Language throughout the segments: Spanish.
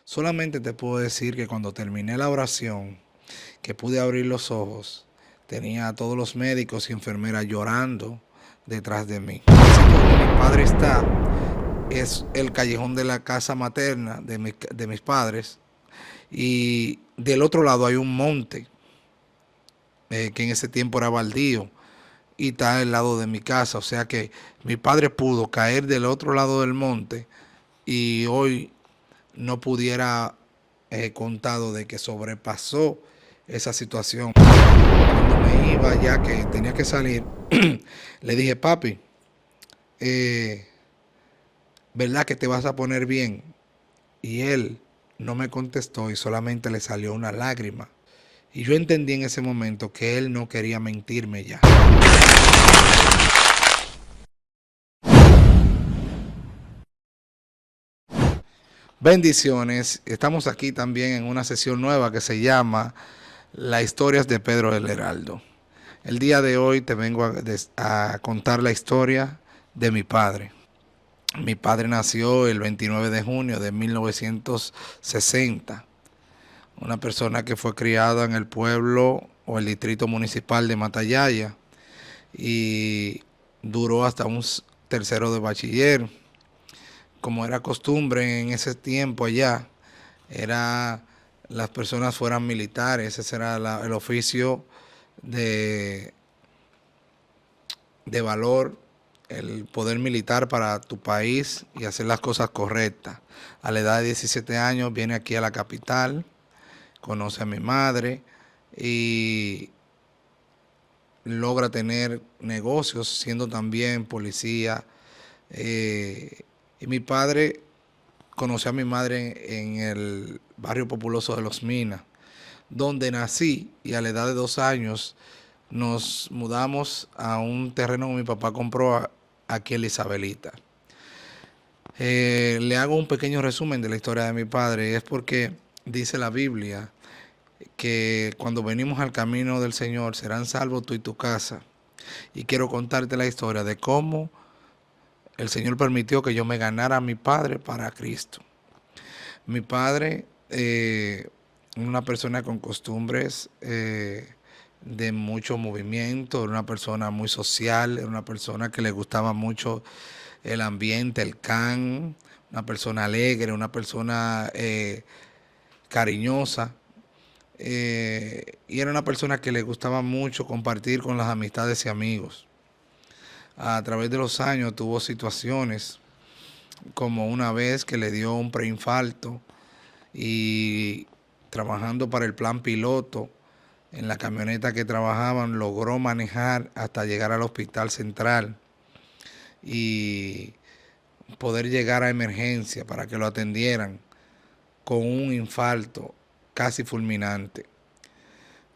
Solamente te puedo decir que cuando terminé la oración, que pude abrir los ojos, tenía a todos los médicos y enfermeras llorando detrás de mí. El sitio donde mi padre está es el callejón de la casa materna de mis padres, y del otro lado hay un monte que en ese tiempo era baldío y está al lado de mi casa. O sea que mi padre pudo caer del otro lado del monte y hoy no pudiera contado de que sobrepasó esa situación. Cuando me iba ya que tenía que salir, le dije, papi, eh, ¿verdad que te vas a poner bien? Y él no me contestó y solamente le salió una lágrima. Y yo entendí en ese momento que él no quería mentirme ya. Bendiciones. Estamos aquí también en una sesión nueva que se llama Las historias de Pedro el Heraldo. El día de hoy te vengo a contar la historia de mi padre. Mi padre nació el 29 de junio de 1960. Una persona que fue criada en el pueblo o el distrito municipal de Matallaya y duró hasta un tercero de bachiller. Como era costumbre en ese tiempo allá, era las personas fueran militares, ese era el oficio de, de valor, el poder militar para tu país y hacer las cosas correctas. A la edad de 17 años viene aquí a la capital, conoce a mi madre y logra tener negocios siendo también policía. Y mi padre conoció a mi madre en el barrio populoso de Los Minas, donde nací, y a la edad de 2 años nos mudamos a un terreno que mi papá compró aquí en la Isabelita. Le hago un pequeño resumen de la historia de mi padre. Es porque dice la Biblia que cuando venimos al camino del Señor serán salvos tú y tu casa. Y quiero contarte la historia de cómo el Señor permitió que yo me ganara a mi padre para Cristo. Mi padre, una persona con costumbres de mucho movimiento, era una persona muy social, era una persona que le gustaba mucho el ambiente, el can, una persona alegre, una persona cariñosa. Y era una persona que le gustaba mucho compartir con las amistades y amigos. A través de los años tuvo situaciones como una vez que le dio un preinfarto y trabajando para el plan piloto en la camioneta que trabajaban logró manejar hasta llegar al hospital central y poder llegar a emergencia para que lo atendieran con un infarto casi fulminante.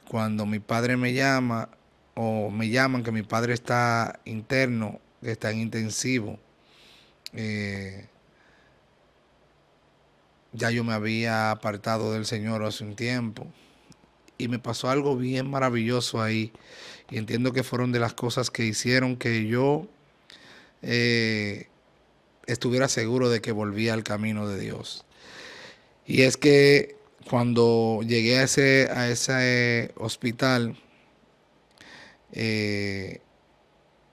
Cuando mi padre me llama o me llaman que mi padre está interno, que está en intensivo, eh, ya yo me había apartado del Señor hace un tiempo y me pasó algo bien maravilloso ahí y entiendo que fueron de las cosas que hicieron que yo eh, estuviera seguro de que volvía al camino de Dios. Y es que cuando llegué a ese hospital, eh,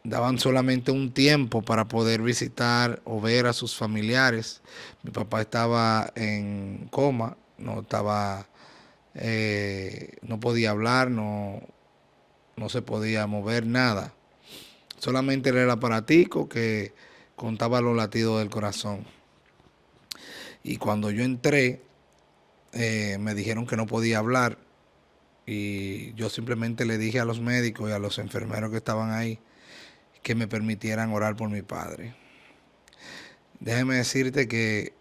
daban solamente un tiempo para poder visitar o ver a sus familiares. Mi papá estaba en coma, no podía hablar, no se podía mover nada. Solamente era el aparatico que contaba los latidos del corazón. Y cuando yo entré, me dijeron que no podía hablar. Y yo simplemente le dije a los médicos y a los enfermeros que estaban ahí que me permitieran orar por mi padre. Déjeme decirte que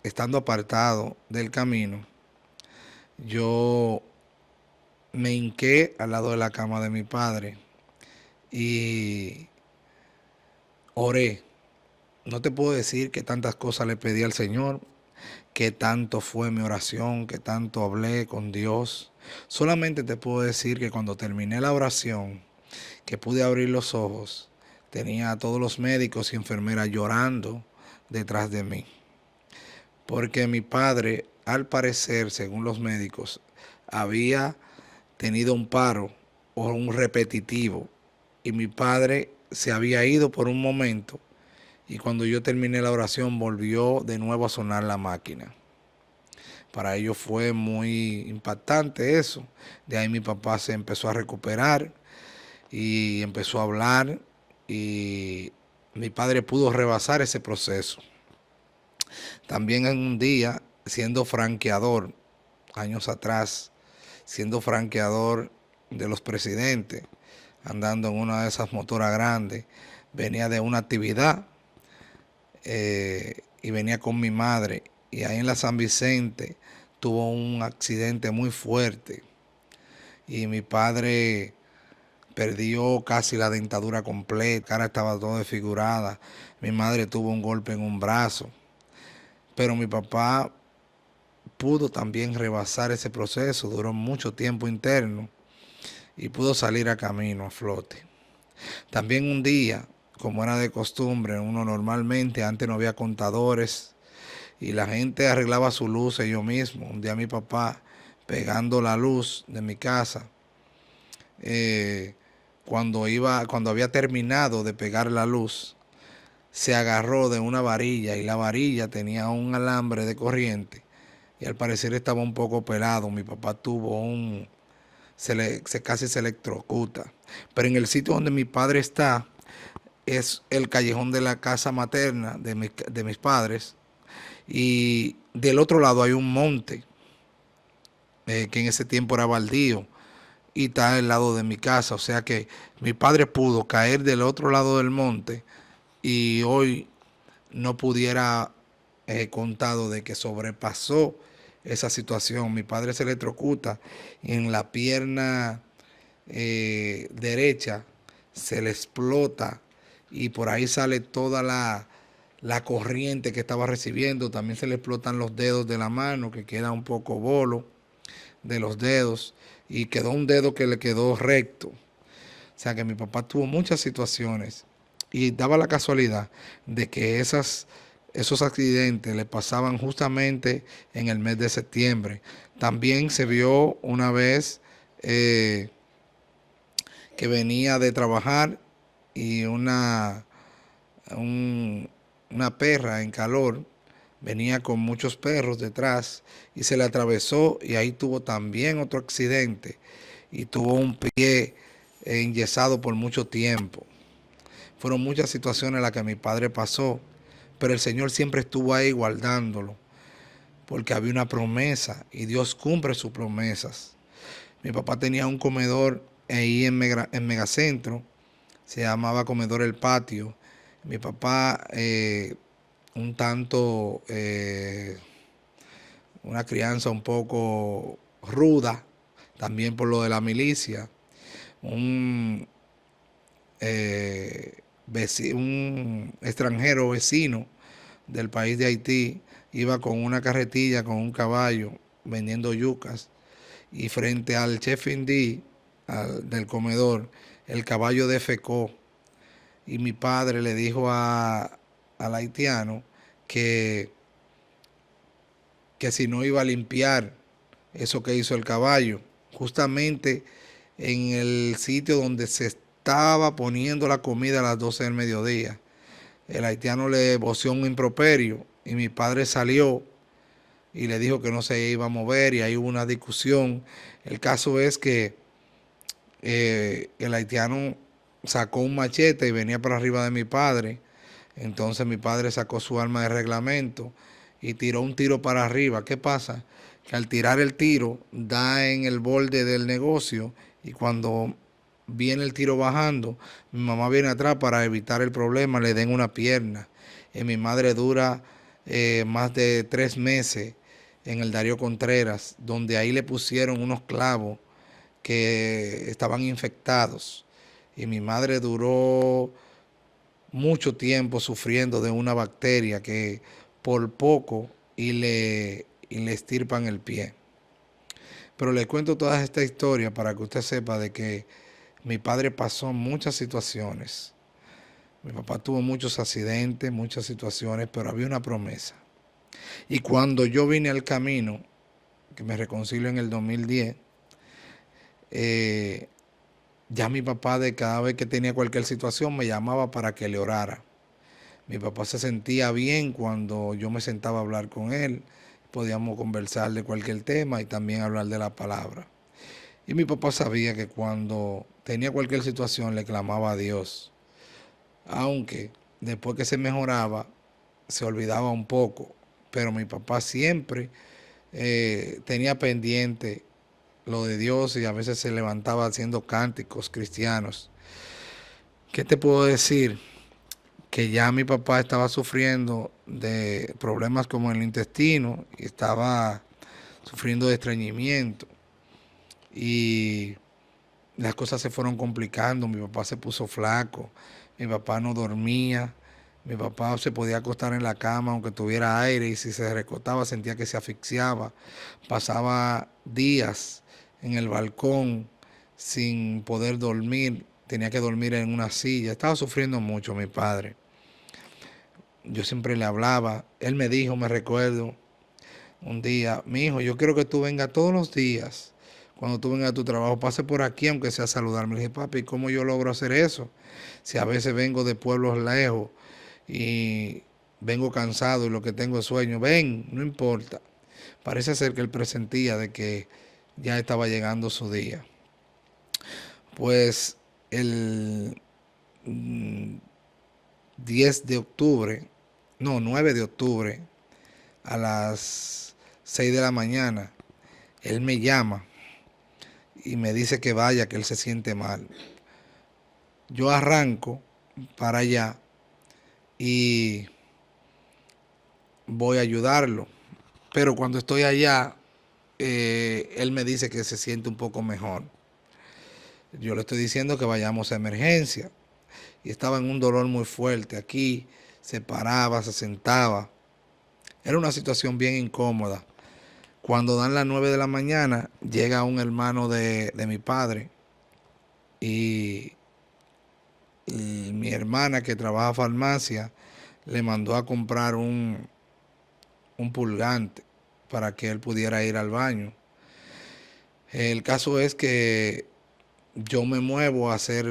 estando apartado del camino, yo me hinqué al lado de la cama de mi padre y oré. No te puedo decir que tantas cosas le pedí al Señor, que tanto fue mi oración, que tanto hablé con Dios. Solamente te puedo decir que cuando terminé la oración, que pude abrir los ojos, tenía a todos los médicos y enfermeras llorando detrás de mí. Porque mi padre al parecer, según los médicos, había tenido un paro o un repetitivo y mi padre se había ido por un momento y cuando yo terminé la oración volvió de nuevo a sonar la máquina. Para ellos fue muy impactante eso. De ahí mi papá se empezó a recuperar y empezó a hablar y mi padre pudo rebasar ese proceso. También en un día, siendo franqueador, años atrás, siendo franqueador de los presidentes, andando en una de esas motoras grandes, venía de una actividad y venía con mi madre. Y ahí en la San Vicente tuvo un accidente muy fuerte y mi padre perdió casi la dentadura completa, la cara estaba toda desfigurada, mi madre tuvo un golpe en un brazo, pero mi papá pudo también rebasar ese proceso, duró mucho tiempo interno y pudo salir a camino, a flote. También un día, como era de costumbre, uno normalmente, antes no había contadores y la gente arreglaba su luz ellos mismos. Un día mi papá, pegando la luz de mi casa, cuando había terminado de pegar la luz, se agarró de una varilla y la varilla tenía un alambre de corriente y al parecer estaba un poco pelado. Mi papá tuvo casi se electrocuta. Pero en el sitio donde mi padre está es el callejón de la casa materna de mis padres y del otro lado hay un monte que en ese tiempo era baldío y está al lado de mi casa. O sea que mi padre pudo caer del otro lado del monte y hoy no pudiera contado de que sobrepasó esa situación. Mi padre se electrocuta y en la pierna derecha se le explota y por ahí sale toda la corriente que estaba recibiendo. También se le explotan los dedos de la mano, que queda un poco bolo de los dedos y quedó un dedo que le quedó recto. O sea que mi papá tuvo muchas situaciones y daba la casualidad de que esos accidentes le pasaban justamente en el mes de septiembre. También se vio una vez que venía de trabajar y una perra en calor venía con muchos perros detrás y se le atravesó y ahí tuvo también otro accidente y tuvo un pie enyesado por mucho tiempo. Fueron muchas situaciones las que mi padre pasó, pero el Señor siempre estuvo ahí guardándolo, porque había una promesa y Dios cumple sus promesas. Mi papá tenía un comedor ahí en Megacentro, se llamaba Comedor El Patio. Mi papá, un tanto, una crianza un poco ruda, también por lo de la milicia, un un extranjero vecino del país de Haití iba con una carretilla, con un caballo, vendiendo yucas, y frente al chef indí del comedor, el caballo defecó, y mi padre le dijo al haitiano que, que si no iba a limpiar eso que hizo el caballo, justamente en el sitio donde se estaba poniendo la comida a las 12 del mediodía. El haitiano le voció un improperio y mi padre salió y le dijo que no se iba a mover y ahí hubo una discusión. El caso es que el haitiano sacó un machete y venía para arriba de mi padre. Entonces mi padre sacó su arma de reglamento y tiró un tiro para arriba. ¿Qué pasa? Que al tirar el tiro da en el borde del negocio y cuando viene el tiro bajando, mi mamá viene atrás para evitar el problema, le den una pierna. Y mi madre dura más de 3 meses en el Darío Contreras, donde ahí le pusieron unos clavos que estaban infectados. Y mi madre duró mucho tiempo sufriendo de una bacteria que por poco y le estirpan el pie. Pero le cuento toda esta historia para que usted sepa de que mi padre pasó muchas situaciones. Mi papá tuvo muchos accidentes, muchas situaciones, pero había una promesa. Y cuando yo vine al camino, que me reconcilio en el 2010, eh, ya mi papá de cada vez que tenía cualquier situación me llamaba para que le orara. Mi papá se sentía bien cuando yo me sentaba a hablar con él. Podíamos conversar de cualquier tema y también hablar de la palabra. Y mi papá sabía que cuando tenía cualquier situación le clamaba a Dios. Aunque después que se mejoraba, se olvidaba un poco. Pero mi papá siempre tenía pendiente lo de Dios y a veces se levantaba haciendo cánticos cristianos. ¿Qué te puedo decir? Que ya mi papá estaba sufriendo de problemas como el intestino y estaba sufriendo de estreñimiento y las cosas se fueron complicando, mi papá se puso flaco, mi papá no dormía, mi papá se podía acostar en la cama aunque tuviera aire y si se recostaba sentía que se asfixiaba, pasaba días en el balcón sin poder dormir, tenía que dormir en una silla, estaba sufriendo mucho mi padre. Yo siempre le hablaba, él me dijo, me recuerdo, un día, mi hijo, yo quiero que tú vengas todos los días, cuando tú vengas a tu trabajo, pase por aquí, aunque sea a saludarme. Le dije, papi, ¿cómo yo logro hacer eso? Si a veces vengo de pueblos lejos y vengo cansado y lo que tengo es sueño, ven, no importa. Parece ser que él presentía de que ya estaba llegando su día. Pues el 10 de octubre, no, 9 de octubre, a las 6 de la mañana, él me llama y me dice que vaya, que él se siente mal. Yo arranco para allá y voy a ayudarlo. Pero cuando estoy allá, él me dice que se siente un poco mejor. Yo le estoy diciendo que vayamos a emergencia. Y estaba en un dolor muy fuerte. Aquí se paraba, se sentaba. Era una situación bien incómoda. Cuando dan las 9 de la mañana, llega un hermano de mi padre y mi hermana que trabaja en farmacia le mandó a comprar un purgante para que él pudiera ir al baño. El caso es que yo me muevo a hacer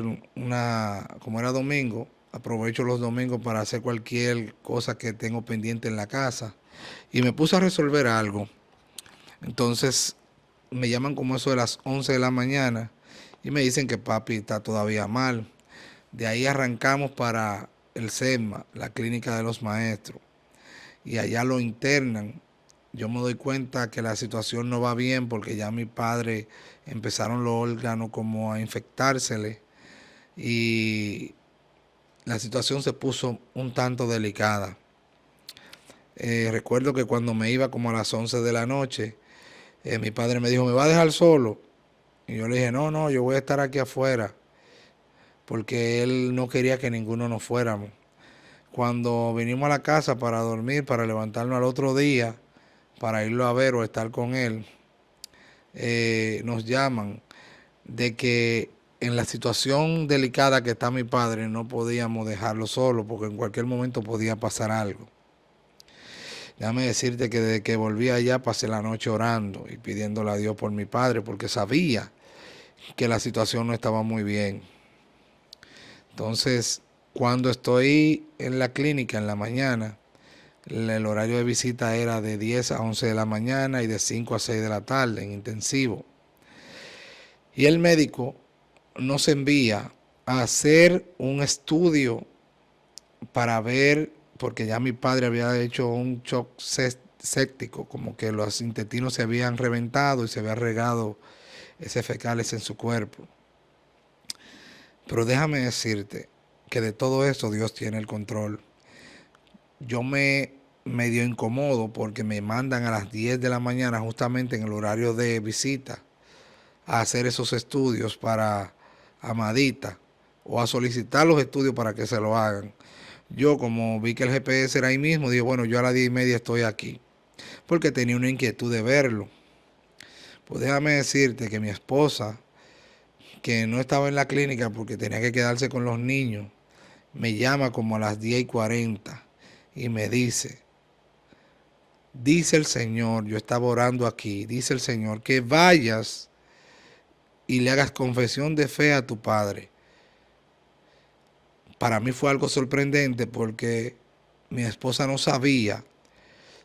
como era domingo, aprovecho los domingos para hacer cualquier cosa que tengo pendiente en la casa y me puse a resolver algo. Entonces me llaman como eso de las 11 de la mañana y me dicen que papi está todavía mal. De ahí arrancamos para el SEMA, la clínica de los maestros, y allá lo internan. Yo me doy cuenta que la situación no va bien porque ya mi padre empezaron los órganos como a infectársele y la situación se puso un tanto delicada. Recuerdo que cuando me iba como a las 11 de la noche, mi padre me dijo, ¿me va a dejar solo? Y yo le dije, no, no, yo voy a estar aquí afuera, porque él no quería que ninguno nos fuéramos. Cuando vinimos a la casa para dormir, para levantarnos al otro día, para irlo a ver o estar con él, nos llaman de que en la situación delicada que está mi padre no podíamos dejarlo solo porque en cualquier momento podía pasar algo. Déjame decirte que desde que volví allá pasé la noche orando y pidiéndole a Dios por mi padre porque sabía que la situación no estaba muy bien. Entonces, cuando estoy en la clínica en la mañana, el horario de visita era de 10 a 11 de la mañana y de 5 a 6 de la tarde en intensivo. Y el médico nos envía a hacer un estudio para ver, porque ya mi padre había hecho un shock séptico, como que los intestinos se habían reventado y se había regado ese fecales en su cuerpo. Pero déjame decirte que de todo esto Dios tiene el control. Yo me medio incomodo porque me mandan a las 10 de la mañana justamente en el horario de visita a hacer esos estudios para Amadita o a solicitar los estudios para que se lo hagan. Yo como vi que el GPS era ahí mismo, dije, bueno, yo a las 10:30 estoy aquí, porque tenía una inquietud de verlo. Pues déjame decirte que mi esposa, que no estaba en la clínica porque tenía que quedarse con los niños, me llama como a las 10:40 y me dice, dice el Señor, yo estaba orando aquí, dice el Señor, que vayas y le hagas confesión de fe a tu padre. Para mí fue algo sorprendente porque mi esposa no sabía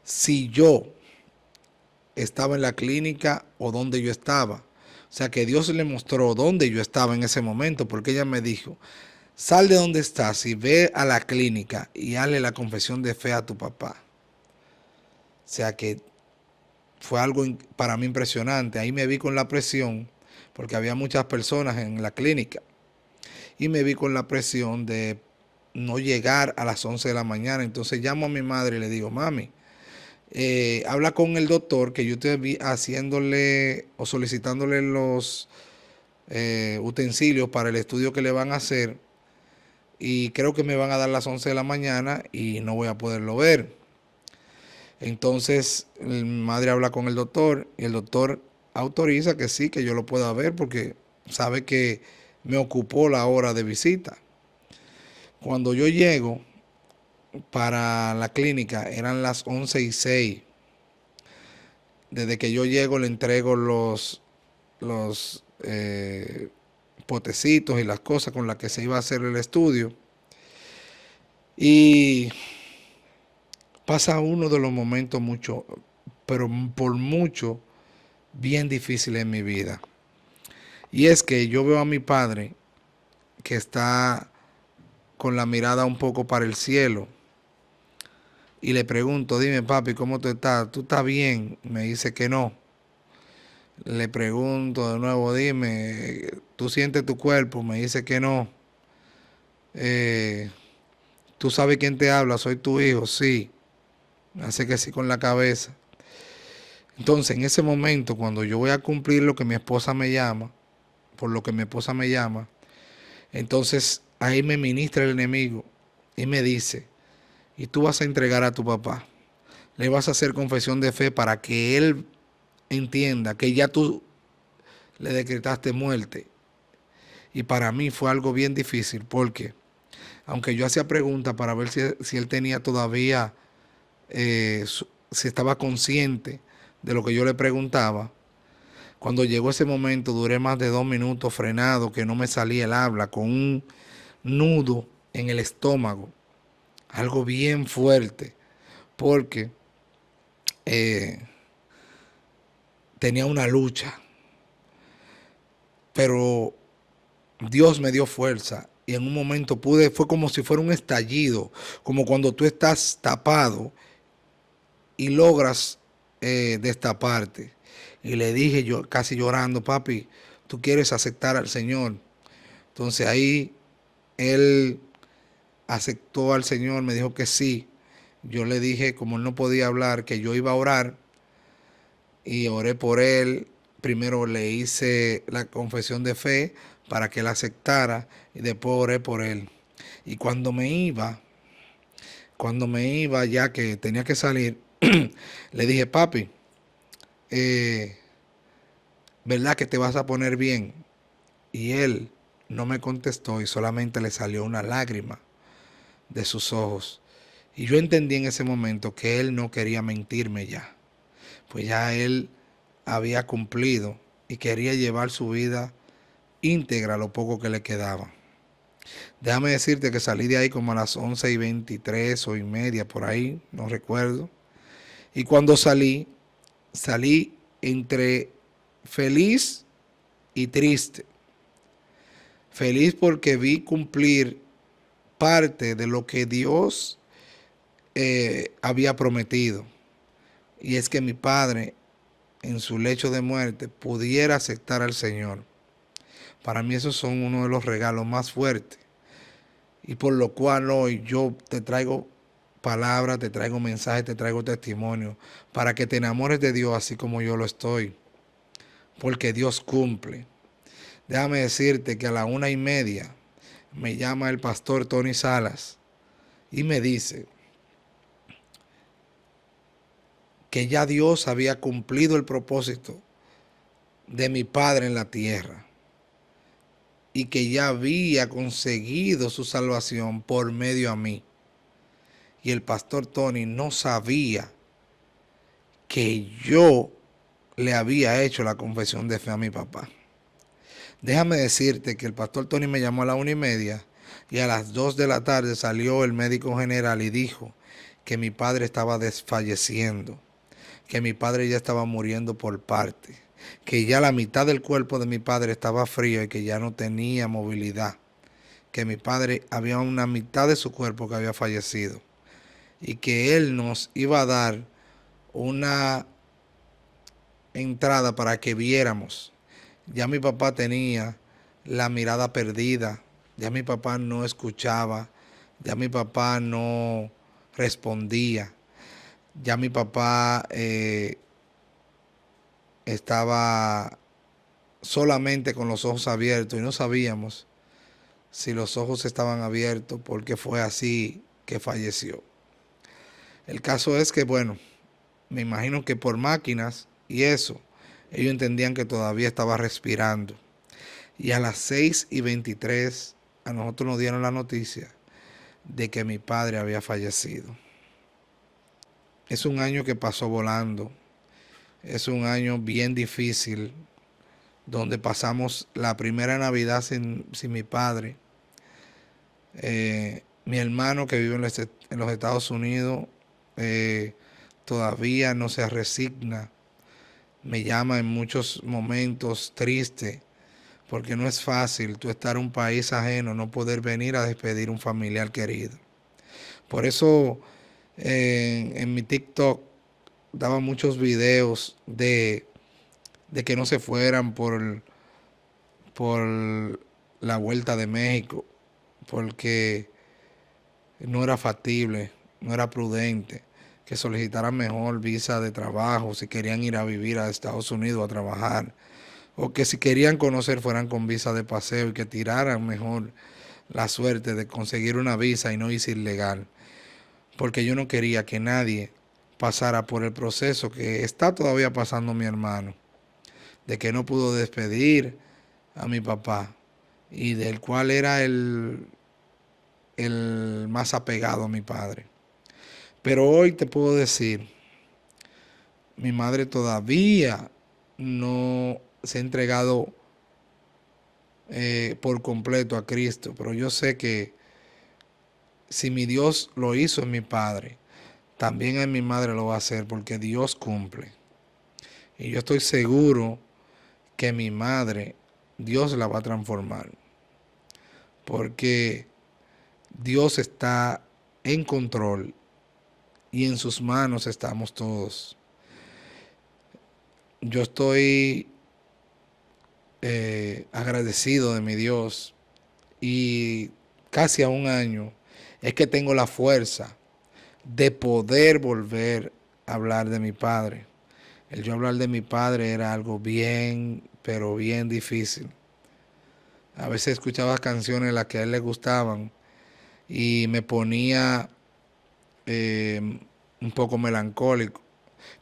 si yo estaba en la clínica o dónde yo estaba. O sea que Dios le mostró dónde yo estaba en ese momento, porque ella me dijo, sal de donde estás y ve a la clínica y hazle la confesión de fe a tu papá. O sea que fue algo para mí impresionante. Ahí me vi con la presión, porque había muchas personas en la clínica, y me vi con la presión de no llegar a las 11 de la mañana. Entonces llamo a mi madre y le digo, mami, habla con el doctor que yo estoy haciéndole o solicitándole los utensilios para el estudio que le van a hacer, y creo que me van a dar las 11 de la mañana y no voy a poderlo ver. Entonces mi madre habla con el doctor y el doctor autoriza que sí, que yo lo pueda ver porque sabe que me ocupó la hora de visita. Cuando yo llego para la clínica eran las 11:06. Desde que yo llego le entrego los potecitos y las cosas con las que se iba a hacer el estudio. Y pasa uno de los momentos mucho, pero por mucho, bien difíciles en mi vida. Y es que yo veo a mi padre que está con la mirada un poco para el cielo. Y le pregunto, dime papi, ¿cómo tú estás? ¿Tú estás bien? Me dice que no. Le pregunto de nuevo, dime, ¿tú sientes tu cuerpo? Me dice que no. Eh, ¿Tú sabes quién te habla? Soy tu hijo, sí. Me hace que sí con la cabeza. Entonces, en ese momento, cuando yo voy a cumplir lo que mi esposa me llama, por lo que mi esposa me llama, entonces ahí me ministra el enemigo y me dice, y tú vas a entregar a tu papá, le vas a hacer confesión de fe para que él entienda que ya tú le decretaste muerte. Y para mí fue algo bien difícil porque, aunque yo hacía preguntas para ver si él tenía todavía, si estaba consciente de lo que yo le preguntaba, cuando llegó ese momento duré más de 2 minutos frenado, que no me salía el habla, con un nudo en el estómago, algo bien fuerte, porque eh, tenía una lucha, pero Dios me dio fuerza y en un momento fue como si fuera un estallido, como cuando tú estás tapado y logras destaparte. Y le dije yo casi llorando, papi, tú quieres aceptar al Señor. Entonces ahí él aceptó al Señor, me dijo que sí. Yo le dije, como él no podía hablar, que yo iba a orar y oré por él. Primero le hice la confesión de fe para que él aceptara y después oré por él. Y cuando me iba ya que tenía que salir, le dije, papi, ¿verdad que te vas a poner bien? Y él no me contestó y solamente le salió una lágrima de sus ojos. Y yo entendí en ese momento que él no quería mentirme ya. Pues ya él había cumplido y quería llevar su vida íntegra lo poco que le quedaba. Déjame decirte que salí de ahí como a las 11:23 o y media, por ahí, no recuerdo. Y cuando salí entre feliz y triste. Feliz porque vi cumplir parte de lo que Dios había prometido. Y es que mi padre, en su lecho de muerte, pudiera aceptar al Señor. Para mí esos son uno de los regalos más fuertes. Y por lo cual hoy yo te traigo palabras, te traigo mensajes, te traigo testimonio, para que te enamores de Dios así como yo lo estoy. Porque Dios cumple. Déjame decirte que a la 1:30 me llama el pastor Tony Salas y me dice que ya Dios había cumplido el propósito de mi padre en la tierra y que ya había conseguido su salvación por medio a mí. Y el pastor Tony no sabía que yo le había hecho la confesión de fe a mi papá. Déjame decirte que el pastor Tony me llamó a la 1:30 y a las 2 de la tarde salió el médico general y dijo que mi padre estaba desfalleciendo, que mi padre ya estaba muriendo por parte, que ya la mitad del cuerpo de mi padre estaba frío y que ya no tenía movilidad, que mi padre había una mitad de su cuerpo que había fallecido y que él nos iba a dar una entrada para que viéramos. Ya mi papá tenía la mirada perdida, ya mi papá no escuchaba, ya mi papá no respondía, ya mi papá estaba solamente con los ojos abiertos y no sabíamos si los ojos estaban abiertos porque fue así que falleció. El caso es que, bueno, me imagino que por máquinas y eso, ellos entendían que todavía estaba respirando. Y a las 6:23 a nosotros nos dieron la noticia de que mi padre había fallecido. Es un año que pasó volando. Es un año bien difícil, donde pasamos la primera Navidad sin mi padre. Mi hermano que vive en los Estados Unidos todavía no se resigna. Me llama en muchos momentos triste, porque no es fácil tú estar en un país ajeno, no poder venir a despedir un familiar querido. Por eso en mi TikTok daba muchos videos de que no se fueran por la vuelta de México, porque no era factible, no era prudente, que solicitaran mejor visa de trabajo si querían ir a vivir a Estados Unidos a trabajar, o que si querían conocer fueran con visa de paseo y que tiraran mejor la suerte de conseguir una visa y no irse ilegal, porque yo no quería que nadie pasara por el proceso que está todavía pasando mi hermano, de que no pudo despedir a mi papá y del cual era el más apegado a mi padre. Pero hoy te puedo decir, mi madre todavía no se ha entregado por completo a Cristo, pero yo sé que si mi Dios lo hizo en mi padre, también en mi madre lo va a hacer, porque Dios cumple. Y yo estoy seguro que mi madre, Dios la va a transformar, porque Dios está en control y en sus manos estamos todos. Yo estoy agradecido de mi Dios y casi a un año es que tengo la fuerza de poder volver a hablar de mi padre. El yo hablar de mi padre era algo bien, pero bien difícil. A veces escuchaba canciones las que a él le gustaban y me ponía un poco melancólico.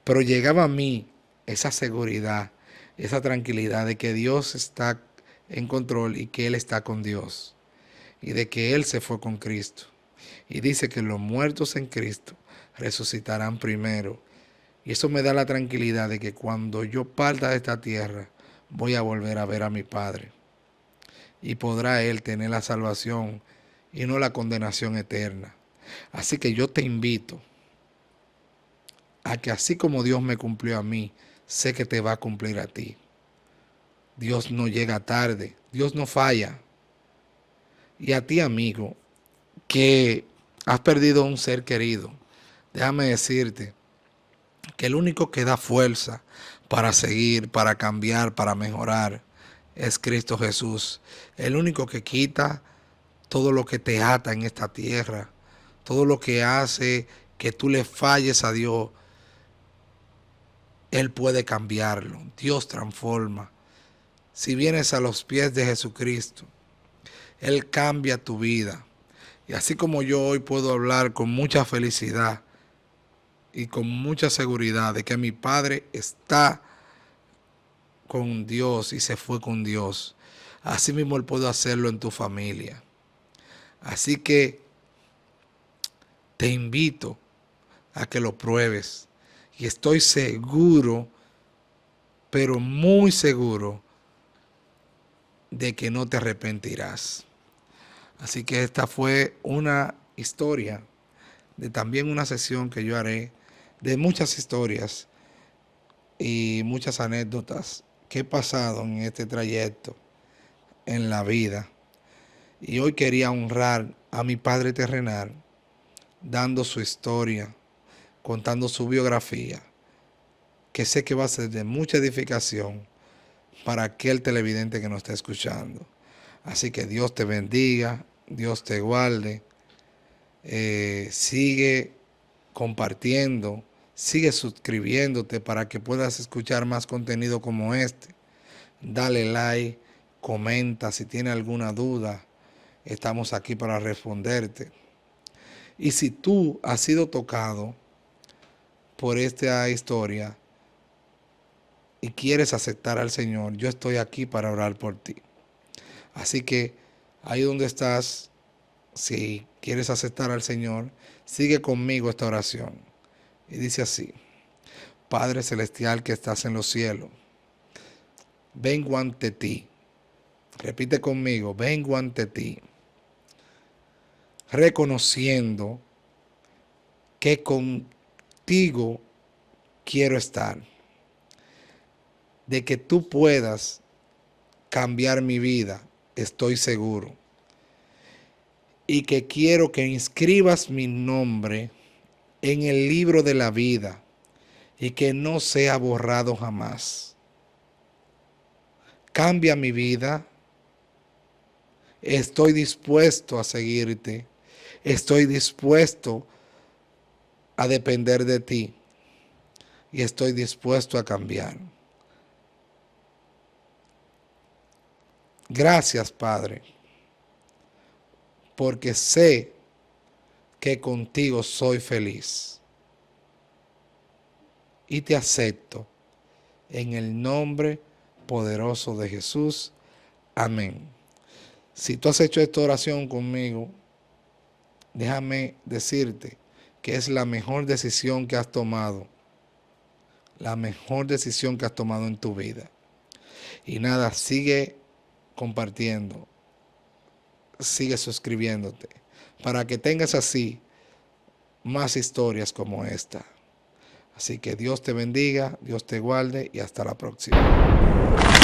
Pero llegaba a mí esa seguridad, esa tranquilidad de que Dios está en control y que Él está con Dios. Y de que Él se fue con Cristo. Y dice que los muertos en Cristo resucitarán primero. Y eso me da la tranquilidad de que cuando yo parta de esta tierra, voy a volver a ver a mi Padre. Y podrá Él tener la salvación y no la condenación eterna. Así que yo te invito a que así como Dios me cumplió a mí, sé que te va a cumplir a ti. Dios no llega tarde, Dios no falla. Y a ti, amigo, que has perdido un ser querido, déjame decirte que el único que da fuerza para seguir, para cambiar, para mejorar, es Cristo Jesús. El único que quita todo lo que te ata en esta tierra, todo lo que hace que tú le falles a Dios, Él puede cambiarlo. Dios transforma. Si vienes a los pies de Jesucristo, Él cambia tu vida. Y así como yo hoy puedo hablar con mucha felicidad y con mucha seguridad de que mi Padre está con Dios y se fue con Dios, así mismo Él puede hacerlo en tu familia. Así que te invito a que lo pruebes Y estoy seguro, pero muy seguro, de que no te arrepentirás. Así que esta fue una historia de también una sesión que yo haré de muchas historias y muchas anécdotas que he pasado en este trayecto en la vida. Y hoy quería honrar a mi padre terrenal dando su historia, contando su biografía, que sé que va a ser de mucha edificación para aquel televidente que nos está escuchando. Así que Dios te bendiga, Dios te guarde, sigue compartiendo, sigue suscribiéndote para que puedas escuchar más contenido como este. Dale like, comenta si tiene alguna duda, estamos aquí para responderte. Y si tú has sido tocado por esta historia y quieres aceptar al Señor, yo estoy aquí para orar por ti. Así que ahí donde estás, si quieres aceptar al Señor, sigue conmigo esta oración. Y dice así: Padre Celestial que estás en los cielos, vengo ante ti. Repite conmigo: vengo ante ti, reconociendo que contigo quiero estar, de que tú puedas cambiar mi vida, estoy seguro, y que quiero que inscribas mi nombre en el libro de la vida y que no sea borrado jamás. Cambia mi vida, estoy dispuesto a seguirte, estoy dispuesto a depender de ti y estoy dispuesto a cambiar. Gracias, Padre, porque sé que contigo soy feliz y te acepto en el nombre poderoso de Jesús. Amén. Si tú has hecho esta oración conmigo, déjame decirte que es la mejor decisión que has tomado, la mejor decisión que has tomado en tu vida. Y nada, sigue compartiendo, sigue suscribiéndote, para que tengas así más historias como esta. Así que Dios te bendiga, Dios te guarde y hasta la próxima.